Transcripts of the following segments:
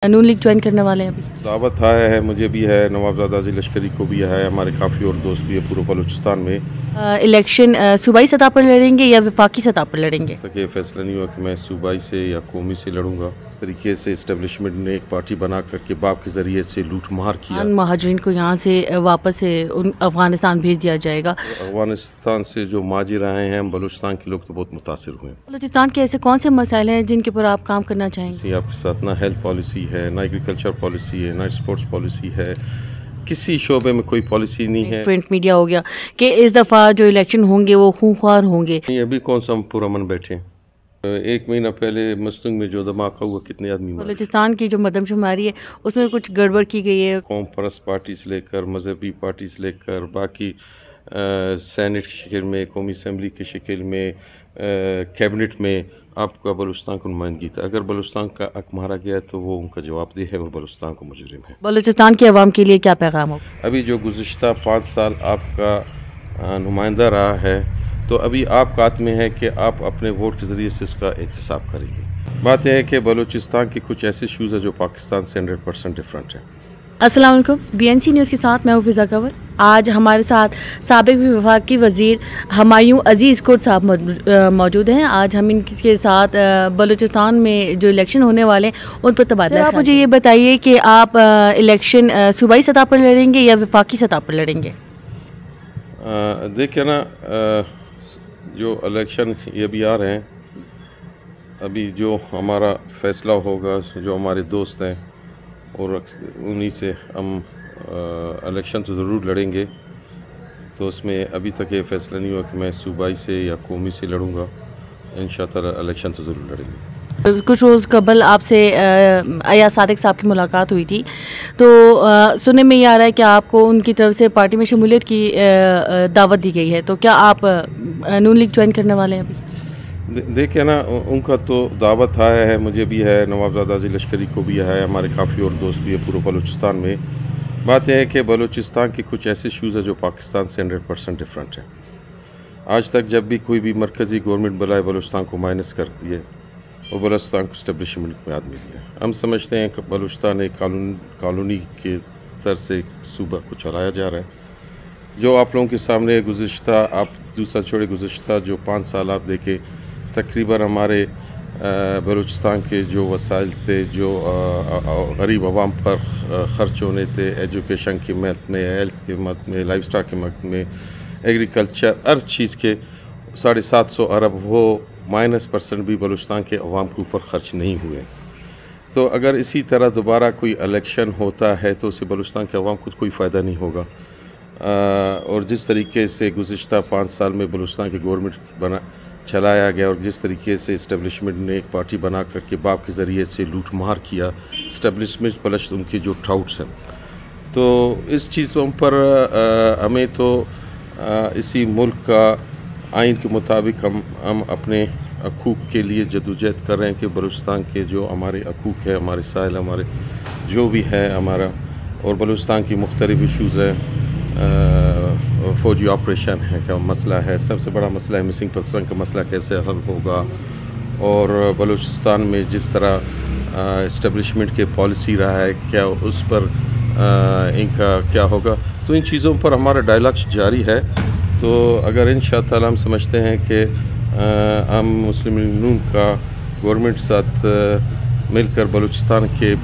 नून league join करने वाले हैं अभी? दावत आया है, मुझे भी है, नवाबजादा अजी लश्करी को भी है, हमारे काफ़ी और दोस्त भी है पूरे बलूचिस्तान में। इलेक्शन सूबाई सतह पर लड़ेंगे या वफाकी सतह पर लड़ेंगे? तक ये फैसला नहीं हुआ कि मैं सूबाई से या कौमी से लड़ूंगा। इस तरीके से इस्टेब्लिशमेंट ने एक पार्टी बना कर के बाप के ज़रिए से लूट मार किया। महाजरीन को यहाँ से वापस अफगानिस्तान भेज दिया जाएगा। अफगानिस्तान से जो माजिर आए हैं, हम बलूचिस्तान के लोग तो बहुत मुतासिर हुए। बलूचिस्तान के ऐसे कौन से मसाइल हैं जिनके ऊपर आप काम करना चाहेंगे? आपके साथ ना हेल्थ पॉलिसी है, ना एग्रीकल्चर पॉलिसी है, ना स्पोर्ट्स पॉलिसी है, किसी शोबे में कोई पॉलिसी नहीं है। प्रिंट मीडिया हो गया कि इस दफ़ा जो इलेक्शन होंगे वो खूंखार होंगे। अभी कौन सा हम पूरा मन बैठे हैं। एक महीना पहले मस्तंग में जो धमाका हुआ, कितने आदमी मारे। बलूचिस्तान की जो मरदमशुमारी है उसमें कुछ गड़बड़ की गई है। कौम परस्त पार्टी से लेकर मजहबी पार्टी से लेकर बाकी सेनेट की शक्ल में, कौमी असम्बली की शक्ल में, कैबिनेट में आपका बलूचिस्तान को नुमाइंदगी था। अगर बलूचिस्तान का हक मारा गया तो वो उनका जवाबदेह है, वो बलूचिस्तान को मुजरिम है। बलूचिस्तान की आवाम के लिए क्या पैगाम हो? अभी जो गुज़िश्ता 5 साल आपका नुमाइंदा रहा है, तो अभी आपका हाथ में है कि आप अपने वोट के ज़रिए से इसका एहतसाब करेंगे। बात यह है कि बलूचिस्तान के कुछ ऐसे इशूज़ है जो पाकिस्तान से 100% डिफरेंट है। अस्सलाम वालेकुम, BNC न्यूज़ के साथ मैं हूँ फिज़ा कंवर। आज हमारे साथ साबिक वफाकी वज़ीर हुमायूं अजीज़ खुद साहब मौजूद हैं। आज हम इनके साथ बलूचिस्तान में जो इलेक्शन होने वाले हैं उन पर तबादला। आप मुझे ये बताइए कि आप इलेक्शन सूबाई सतह पर लड़ेंगे या वफाकी सतह पर लड़ेंगे? देखिए ना, जो इलेक्शन ये भी आ रहे हैं, अभी जो हमारा फ़ैसला होगा, जो हमारे दोस्त हैं और उन्हीं से हम इलेक्शन तो ज़रूर लड़ेंगे। तो उसमें अभी तक ये फ़ैसला नहीं हुआ कि मैं सूबाई से या कौमी से लड़ूंगा। इंशाअल्लाह इलेक्शन तो ज़रूर लड़ेंगे। कुछ रोज़ कबल आपसे अयाज सादिक साहब की मुलाकात हुई थी, तो सुनने में ये आ रहा है कि आपको उनकी तरफ से पार्टी में शमूलियत की दावत दी गई है, तो क्या आप नून लीग ज्वाइन करने वाले हैं अभी? देखिए ना, उनका तो दावत आया है, मुझे भी है, नवाबजादा अजी लश्करी को भी है, हमारे काफ़ी और दोस्त भी है पूरे बलूचिस्तान में। बात यह है कि बलूचिस्तान के कुछ ऐसे इशूज़ है जो पाकिस्तान से 100% डिफरेंट है। आज तक जब भी कोई भी मरकज़ी गवर्नमेंट बुलाए, बलूचिस्तान को माइनस कर दिए और बलूचिस्तान को इस्टेब्लिशमेंट में आदमी दिया। हम समझते हैं कि बलूचिस्तान एक कॉलोनी के तरह से सूबा को चलाया जा रहा है। जो आप लोगों के सामने गुज़िश्ता, आप दूसरा छोड़े, गुज़िश्ता जो 5 साल आप देखें, तकरीबन हमारे बलूचिस्तान के जो वसाइल थे, जो गरीब आवाम पर ख़र्च होने थे, एजुकेशन की मद में, हेल्थ की मद में, लाइफ स्टाक की मद में, एग्रीकल्चर, हर चीज़ के 750 अरब वो -% भी बलूचिस्तान के अवाम के ऊपर ख़र्च नहीं हुए। तो अगर इसी तरह दोबारा कोई इलेक्शन होता है तो उससे बलूचिस्तान के अवाम को कोई फ़ायदा नहीं होगा। और जिस तरीके से गुज़िश्ता 5 साल में बलूचिस्तान की गवर्नमेंट चलाया गया और जिस तरीके से इस्टेब्लिशमेंट ने एक पार्टी बना करके बाप के ज़रिए से लूट मार किया, इस्टेब्लिशमेंट प्लस उनके जो ट्राउट्स हैं, तो इस चीज़ों पर हमें तो इसी मुल्क का आइन के मुताबिक हम अपने हकूक़ के लिए जदोजहद कर रहे हैं कि बलूचिस्तान के जो हमारे हकूक़ है, हमारे साहिल, हमारे जो भी है हमारा, और बलूचिस्तान की मुख्तलिफ इशूज़ है, फ़ौजी ऑपरेशन है का मसला है, सबसे बड़ा मसला है मिसिंग पर्सन का मसला कैसे हल होगा, और बलूचिस्तान में जिस तरह इस्टेब्लिशमेंट के पॉलिसी रहा है, क्या उस पर इनका क्या होगा। तो इन चीज़ों पर हमारा डायलॉग जारी है। तो अगर इंशाअल्लाह हम समझते हैं कि हम मुस्लिम लीग नून का गवर्नमेंट साथ मिलकर बलूचिस्तान के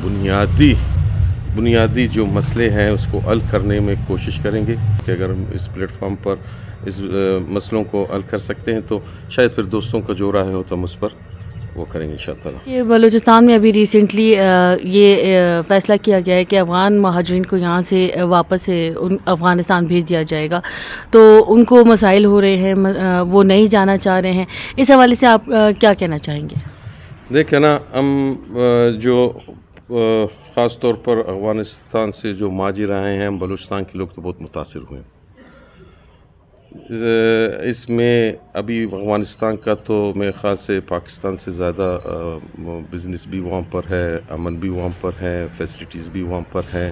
बुनियादी जो मसले हैं उसको हल करने में कोशिश करेंगे कि अगर हम इस प्लेटफॉर्म पर इस मसलों को हल कर सकते हैं तो शायद फिर दोस्तों का जो राह होता हम उस पर वो करेंगे इंशाअल्लाह। ये बलूचिस्तान में अभी रिसेंटली ये फ़ैसला किया गया है कि अफ़गान महाजरीन को यहाँ से वापस अफ़गानिस्तान भेज दिया जाएगा, तो उनको मसाइल हो रहे हैं, वो नहीं जाना चाह रहे हैं। इस हवाले से आप क्या कहना चाहेंगे? देखिए ना, हम जो ख़ास तौर पर अफ़गानिस्तान से जो माजिर आए हैं, हम बलूचिस्तान के लोग तो बहुत मुतासिर हुए। इसमें अभी अफ़गानिस्तान का तो मेरे ख़्याल से पाकिस्तान से ज़्यादा बिज़नेस भी वहाँ पर है, अमन भी वहाँ पर है, फैसिलिटीज़ भी वहाँ पर हैं।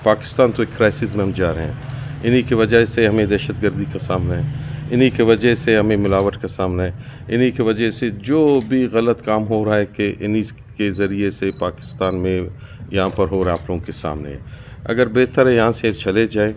पाकिस्तान तो एक क्राइसिस में हम जा रहे हैं, इन्हीं की वजह से हमें दहशत गर्दी का सामना है। इन्हीं की वजह से हमें मिलावट का सामना है। इन्हीं की वजह से जो भी गलत काम हो रहा है कि इन्हीं के ज़रिए से पाकिस्तान में यहाँ पर हो रहा है, आप लोगों के सामने है। अगर बेहतर है यहाँ से चले जाए,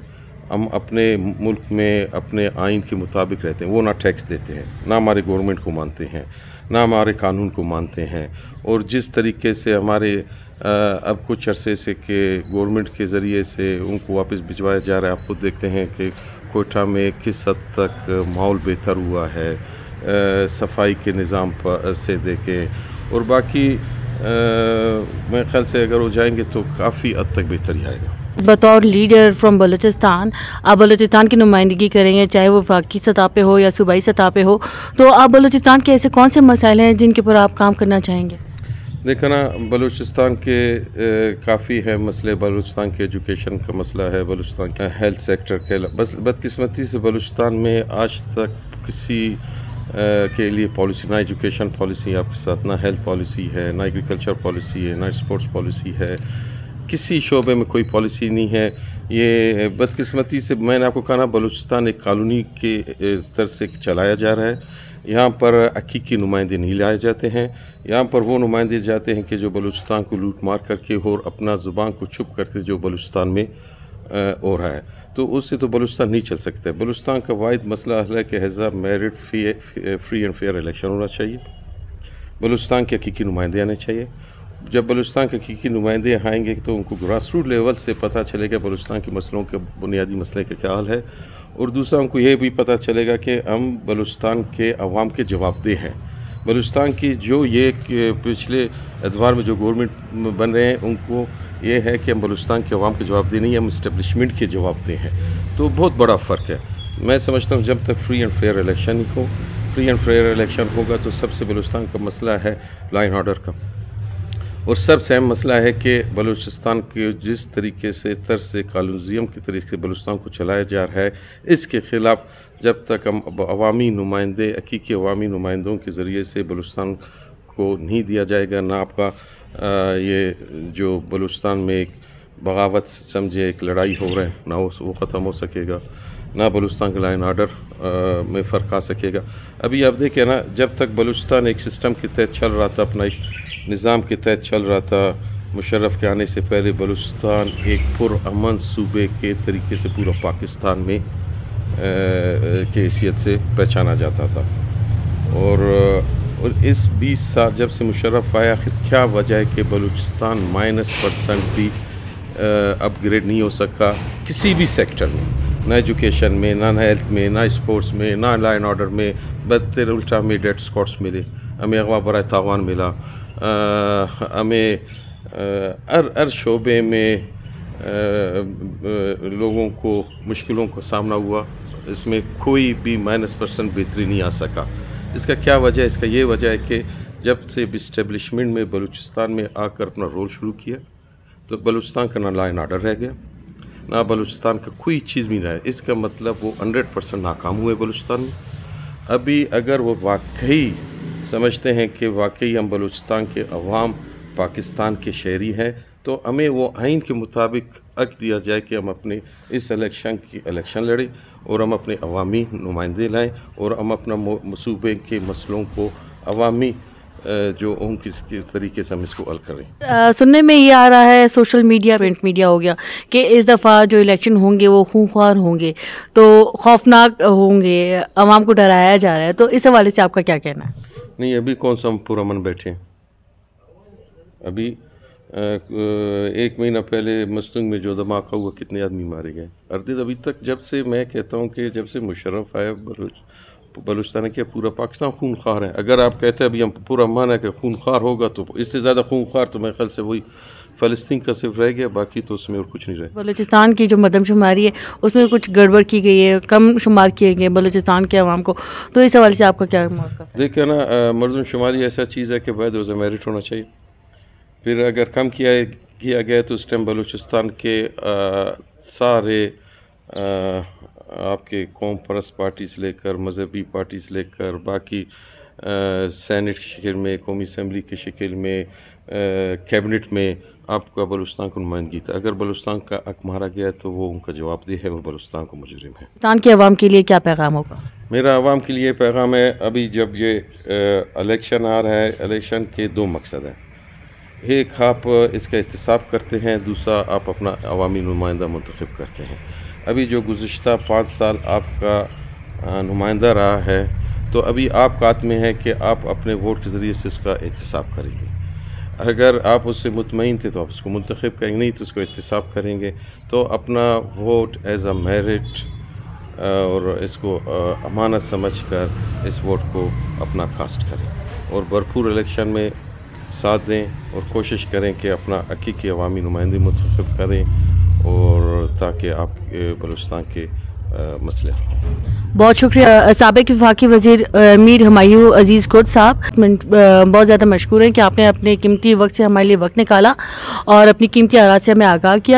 हम अपने मुल्क में अपने आइन के मुताबिक रहते हैं। वो ना टैक्स देते हैं, ना हमारे गवर्नमेंट को मानते हैं, ना हमारे कानून को मानते हैं। और जिस तरीके से हमारे अब कुछ अरसे से कि गवर्नमेंट के ज़रिए से उनको वापस भिजवाया जा रहा है। आप खुद देखते हैं कि कोयटा में किस हद तक माहौल बेहतर हुआ है, सफाई के निज़ाम से देखें और बाकी मेरे ख्याल से अगर वो जाएंगे तो काफ़ी हद तक बेहतरी आएगा। बतौर लीडर फ्रॉम बलूचिस्तान आप बलूचिस्तान की नुमाइंदगी करेंगे, चाहे वो वफाकी सतह पे हो या सूबाई सतह पे हो, तो आप बलूचिस्तान के ऐसे कौन से मसाइल हैं जिनके ऊपर आप काम करना चाहेंगे? देखा ना, बलूचिस्तान के काफ़ी है मसले। बलूचिस्तान के एजुकेशन का मसला है, बलूचिस्तान के हेल्थ सेक्टर के। बस बदकिस्मती से बलूचिस्तान में आज तक किसी के लिए पॉलिसी, ना एजुकेशन पॉलिसी आपके साथ, ना हेल्थ पॉलिसी है, ना एग्रीकल्चर पॉलिसी है, ना स्पोर्ट्स पॉलिसी है। किसी शोबे में कोई पॉलिसी नहीं है। ये बदकिस्मती से मैंने आपको कहा ना, बलूचिस्तान एक कॉलोनी के स्तर से चलाया जा रहा है। यहाँ पर हकीकी नुमाइंदे नहीं लाए जाते हैं। यहाँ पर वो नुमाइंदे जाते हैं कि जो बलूचिस्तान को लूट मार करके और अपना ज़ुबान को छुप करके जो बलूचिस्तान में हो रहा है, तो उससे तो बलूचिस्तान नहीं चल सकता है। बलूचिस्तान का वाहिद मसला है कि has a merit free and fair election होना चाहिए। बलूचिस्तान के हकीकी नुमाइंदे आने चाहिए। जब बलूचिस्तान के हकीकी नुमाइंदे आएंगे तो उनको ग्रास रूट लेवल से पता चलेगा बलूचिस्तान के मसलों के बुनियादी मसले का क्या हाल है। और दूसरा उनको ये भी पता चलेगा कि हम बलूचिस्तान के अवाम के जवाबदेह हैं। बलूचिस्तान की जो ये पिछले एतवार में जो गवर्नमेंट बन रहे हैं, उनको ये है कि हम बलूचिस्तान के अवाम के जवाबदेह नहीं, हम इस्टेब्लिशमेंट के जवाबदेह हैं। तो बहुत बड़ा फ़र्क है। मैं समझता हूँ जब तक फ्री एंड फेयर इलेक्शन नहीं हो, फ्री एंड फेयर इलेक्शन होगा तो सबसे बलूचिस्तान का मसला है लॉ एंड ऑर्डर का। और सबसे अहम मसला है कि बलूचिस्तान के जिस तरीके से तर्ज से कॉलोनिज़म के तरीके से बलूचिस्तान को चलाया जा रहा है, इसके ख़िलाफ़ जब तक हम अवामी नुमाइंदे, हकीकी अवामी नुमाइंदों के ज़रिए से बलूचिस्तान को नहीं दिया जाएगा, ना आपका ये जो बलूचिस्तान में एक बगावत समझे एक लड़ाई हो रहा है, ना वो ख़त्म हो सकेगा, ना बलूचिस्तान के लॉ एंड ऑर्डर में फ़र्क आ सकेगा। अभी आप देखें ना, जब तक बलूचिस्तान एक सिस्टम के तहत चल रहा था, अपना एक निज़ाम के तहत चल रहा था, मुशर्रफ के आने से पहले बलूचिस्तान एक पुरअमन सूबे के तरीके से पूरा पाकिस्तान में के हैसियत से पहचाना जाता था। और इस 20 साल जब से मुशर्रफ आया, क्या वजह है कि बलूचिस्तान -% भी अपग्रेड नहीं हो सका किसी भी सेक्टर में, ना एजुकेशन में, ना हेल्थ में, ना स्पोर्ट्स में, ना लॉ एंड ऑर्डर में। बदतर उल्टा हमें डेड स्कॉट्स मिले, हमें अगवा बराए तावान मिला, हमें हर शोबे में लोगों को मुश्किलों का सामना हुआ। इसमें कोई भी -% बेहतरी नहीं आ सका। इसका क्या वजह है? इसका ये वजह है कि जब से इस्टेब्लिशमेंट में बलूचिस्तान में आकर अपना रोल शुरू किया, तो बलूचिस्तान का ना लॉ एंड ऑर्डर रह गया, ना बलूचिस्तान का कोई चीज़ भी रहा है। इसका मतलब वो 100% नाकाम हुए बलूचिस्तान में। अभी अगर वो वाकई समझते हैं कि वाकई हम बलूचिस्तान के अवाम पाकिस्तान के शहरी हैं, तो हमें वो आइन के मुताबिक हक दिया जाए कि हम अपने इस इलेक्शन लड़ें और हम अपने अवामी नुमाइंदे लाएं और हम अपना सूबे के मसलों को अवामी जो उन किस तरीके से हम इसको हल करें। सुनने में ये आ रहा है, सोशल मीडिया, प्रिंट मीडिया हो गया, कि इस दफ़ा जो इलेक्शन होंगे वो खूंखार होंगे, तो खौफनाक होंगे, अवाम को डराया जा रहा है। तो इस हवाले से आपका क्या कहना है? नहीं, अभी कौन सा हम पुरअमन बैठे हैं। अभी 1 महीना पहले मस्तंग में जो धमाका हुआ, कितने आदमी मारे गए। अर्दिद अभी तक, जब से मैं कहता हूँ कि जब से मुशर्रफ आया बलूचिस्तान के पूरा पाकिस्तान खूनखार है। अगर आप कहते हैं अभी हम पूरा अमान है कि खूनखार होगा, तो इससे ज़्यादा खूनखार तो मेरे ख्याल से वही फ़लस्तीन का सिर्फ रह गया, बाकी तो उसमें और कुछ नहीं रहा। बलूचिस्तान की जो मरदमशुमारी है उसमें कुछ गड़बड़ की गई है, कम शुमार किए गए बलूचिस्तान के अवाम को, तो इस हवाले से आपका क्या मौक़िफ़ है? देखिए ना, मरदमशुमारी ऐसा चीज़ है कि बाद उसे मेरिट होना चाहिए। फिर अगर कम किया गया तो उस टाइम बलूचिस्तान के सारे आपके कौम परस्त पार्टी से लेकर मजहबी पार्टी से लेकर बाकी सेनेट की शक्ल में, कौमी असम्बली की शक्ल में, कैबिनेट में आपका बलूचिस्तान को नुमाइंदगी था। अगर बलूचिस्तान का हक मारा गया तो वो उनका जवाबदेह है और बलूचिस्तान को मुजरिम है। पाकिस्तान के अवाम के लिए क्या पैगाम होगा? मेरा आवाम के लिए पैगाम है, अभी जब ये इलेक्शन आ रहा है, इलेक्शन के दो मकसद हैं। एक आप इसका एहतसाब करते हैं, दूसरा आप अपना अवामी नुमाइंदा मुंतखब करते हैं। अभी जो गुज़िश्ता 5 साल आपका नुमाइंदा रहा है, तो अभी आपका हाथ में है कि आप अपने वोट के ज़रिए से उसका एहतसाब करेंगे। अगर आप उससे मुतमईन थे तो आप उसको मुंतखब करेंगे, नहीं तो उसको एहतसाब करेंगे। तो अपना वोट एज़ अ मेरिट और इसको अमानत समझकर इस वोट को अपना कास्ट करें और भरपूर इलेक्शन में साथ दें और कोशिश करें कि अपना हकीकी अवामी नुमाइंदगी मुंतखब करें और ताकि आप बलूचिस्तान के मसले। बहुत शुक्रिया साबिक वफाकी वज़ीर मीर हुमायूं अजीज़ कुर्द साहब, बहुत ज़्यादा मशकूर हैं कि आपने अपने कीमती वक्त से हमारे लिए वक्त निकाला और अपनी कीमती आरात से हमें आगाह किया।